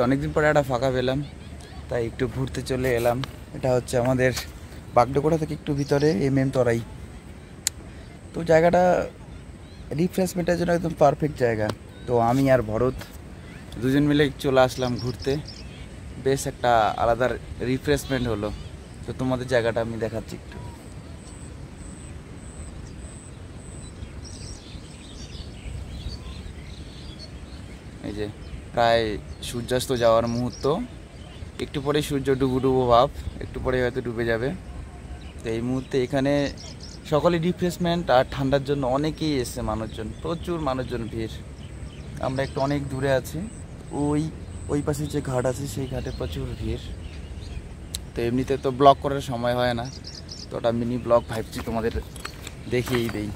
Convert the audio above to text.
অনেকদিন পরে একটা ফাঁকা পেলাম, তাই একটু ঘুরতে চলে এলাম। এটা হচ্ছে আমাদের বাগডোগরা থেকে একটু ভিতরে তরাই। তো জায়গাটা রিফ্রেশমেন্টের জন্য একদম পারফেক্ট জায়গা। তো আমি আর ভরত দুজন মিলে চলে আসলাম ঘুরতে। বেশ একটা আলাদা রিফ্রেশমেন্ট হলো। তো তোমাদের জায়গাটা আমি দেখাচ্ছি একটু। এই যে প্রায় সূর্যাস্ত যাওয়ার মুহূর্ত, একটু পরে সূর্য ডুবো ডুবো ভাব, একটু পরে হয়তো ডুবে যাবে। তো এই মুহূর্তে এখানে সকলে রিফ্রেশমেন্ট আর ঠান্ডার জন্য অনেকেই এসছে, মানুষজন, প্রচুর মানুষজন ভিড়। আমরা একটু অনেক দূরে আছি, ওই পাশে যে ঘাট আছে সেই ঘাটে প্রচুর ভিড়। তো এমনিতে তো ব্লগ করার সময় হয় না, তো ওটা মিনি ব্লগ ভাবছি তোমাদের দেখিয়েই দেই।